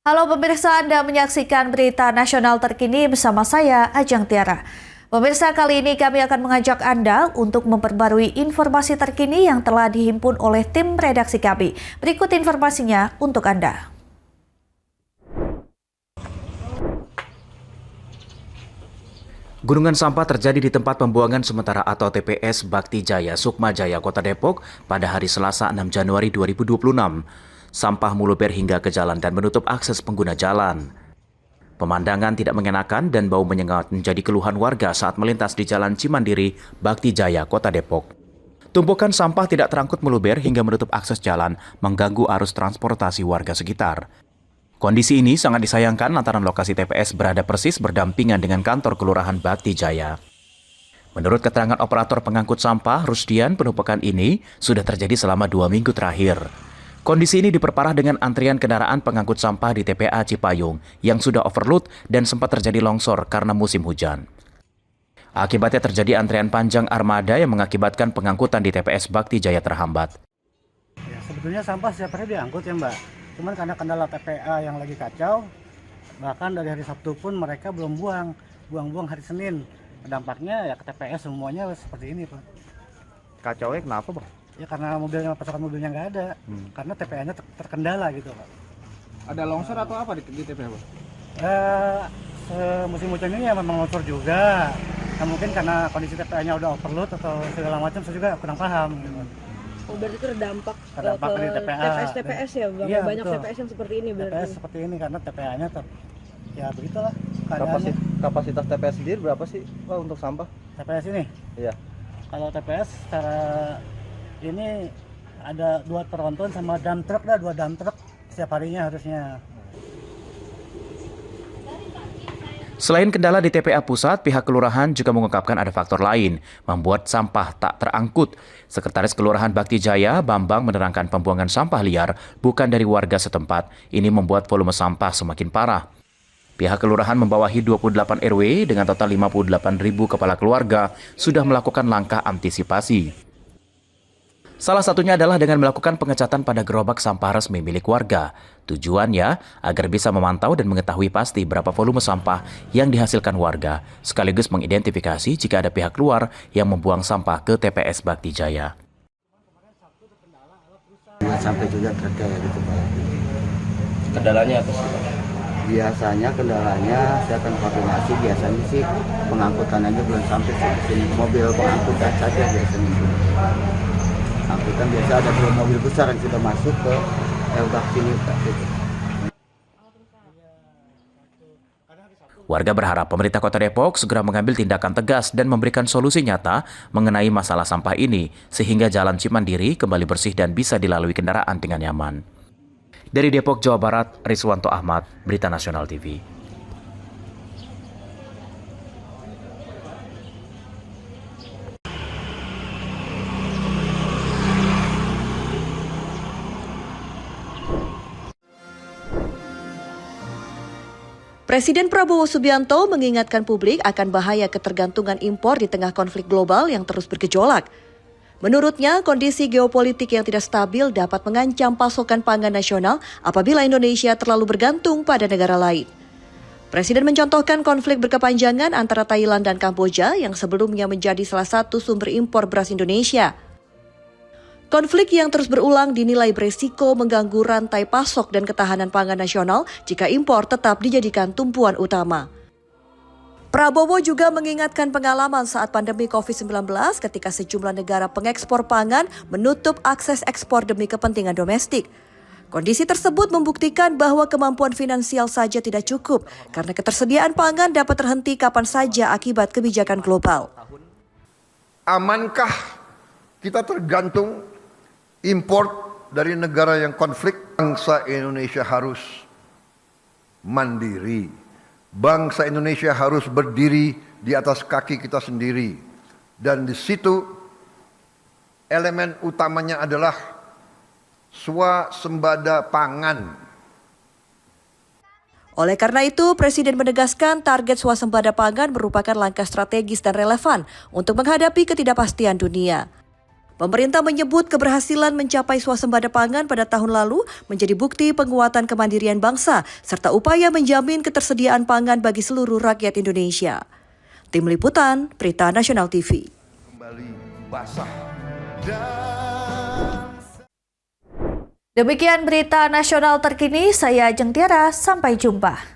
Halo pemirsa, Anda menyaksikan berita nasional terkini bersama saya, Ajeng Tiara. Pemirsa, kali ini kami akan mengajak Anda untuk memperbarui informasi terkini yang telah dihimpun oleh tim redaksi kami. Berikut informasinya untuk Anda. Gunungan sampah terjadi di tempat pembuangan sementara atau TPS Bakti Jaya, Sukma Jaya, Kota Depok pada hari Selasa 6 Januari 2026. Sampah meluber hingga ke jalan dan menutup akses pengguna jalan. Pemandangan tidak mengenakan dan bau menyengat menjadi keluhan warga saat melintas di Jalan Cimandiri, Bakti Jaya, Kota Depok. Tumpukan sampah tidak terangkut meluber hingga menutup akses jalan, mengganggu arus transportasi warga sekitar. Kondisi ini sangat disayangkan lantaran lokasi TPS berada persis berdampingan dengan kantor Kelurahan Bakti Jaya. Menurut keterangan operator pengangkut sampah, Rusdian, penumpukan ini sudah terjadi selama 2 minggu terakhir. Kondisi ini diperparah dengan antrian kendaraan pengangkut sampah di TPA Cipayung yang sudah overload dan sempat terjadi longsor karena musim hujan. Akibatnya terjadi antrian panjang armada yang mengakibatkan pengangkutan di TPS Bakti Jaya terhambat. Ya, sebetulnya sampah setiap hari diangkut ya Mbak. Cuman karena kendala TPA yang lagi kacau, bahkan dari hari Sabtu pun mereka belum buang hari Senin. Dampaknya ya ke TPS semuanya seperti ini Pak. Kacaunya kenapa Bang? Ya karena pasokan mobilnya nggak ada, karena TPA-nya terkendala gitu Pak. Ada longsor atau apa di TPA Bang? Musim hujan ini ya memang longsor juga. Nah, mungkin karena kondisi TPA-nya udah overload atau segala macam, saya juga kurang paham. Oh, berarti terdampak ke di TPA. TPS ya Bang? Iya, Banyak betul. TPS yang seperti ini berarti? TPS seperti ini karena TPA-nya ya begitulah Kapasitas TPS sendiri berapa sih Pak untuk sampah? TPS ini? Iya. Kalau TPS secara ini ada 2 tronton sama dump truck, 2 dump truck setiap harinya harusnya. Selain kendala di TPA Pusat, pihak kelurahan juga mengungkapkan ada faktor lain membuat sampah tak terangkut. Sekretaris Kelurahan Bakti Jaya, Bambang, menerangkan pembuangan sampah liar bukan dari warga setempat. Ini membuat volume sampah semakin parah. Pihak kelurahan membawahi 28 RW dengan total 58.000 kepala keluarga sudah melakukan langkah antisipasi. Salah satunya adalah dengan melakukan pengecatan pada gerobak sampah resmi milik warga. Tujuannya agar bisa memantau dan mengetahui pasti berapa volume sampah yang dihasilkan warga, sekaligus mengidentifikasi jika ada pihak luar yang membuang sampah ke TPS Bakti Jaya. Sampai juga terkait gitu Pak. Kendalanya apa sih? Biasanya kendalanya saya akan koordinasi, biasanya sih pengangkutan aja belum sampai sih ke sini. Mobil pengangkutan saja biasanya. Angkutan biasa ada 2 mobil besar yang sudah masuk ke LBAK sini Pak. Warga berharap pemerintah Kota Depok segera mengambil tindakan tegas dan memberikan solusi nyata mengenai masalah sampah ini, sehingga Jalan Cimandiri kembali bersih dan bisa dilalui kendaraan dengan nyaman. Dari Depok, Jawa Barat, Riswanto Ahmad, Berita Nasional TV. Presiden Prabowo Subianto mengingatkan publik akan bahaya ketergantungan impor di tengah konflik global yang terus bergejolak. Menurutnya, kondisi geopolitik yang tidak stabil dapat mengancam pasokan pangan nasional apabila Indonesia terlalu bergantung pada negara lain. Presiden mencontohkan konflik berkepanjangan antara Thailand dan Kamboja yang sebelumnya menjadi salah satu sumber impor beras Indonesia. Konflik yang terus berulang dinilai beresiko mengganggu rantai pasok dan ketahanan pangan nasional jika impor tetap dijadikan tumpuan utama. Prabowo juga mengingatkan pengalaman saat pandemi COVID-19 ketika sejumlah negara pengekspor pangan menutup akses ekspor demi kepentingan domestik. Kondisi tersebut membuktikan bahwa kemampuan finansial saja tidak cukup karena ketersediaan pangan dapat terhenti kapan saja akibat kebijakan global. Amankah kita tergantung import dari negara yang konflik? Bangsa Indonesia harus mandiri. Bangsa Indonesia harus berdiri di atas kaki kita sendiri. Dan di situ elemen utamanya adalah swasembada pangan. Oleh karena itu, Presiden menegaskan target swasembada pangan merupakan langkah strategis dan relevan untuk menghadapi ketidakpastian dunia. Pemerintah menyebut keberhasilan mencapai swasembada pangan pada tahun lalu menjadi bukti penguatan kemandirian bangsa serta upaya menjamin ketersediaan pangan bagi seluruh rakyat Indonesia. Tim Liputan, Berita Nasional TV. Kembali basah. Demikian berita nasional terkini, saya Ajeng Tiara, sampai jumpa.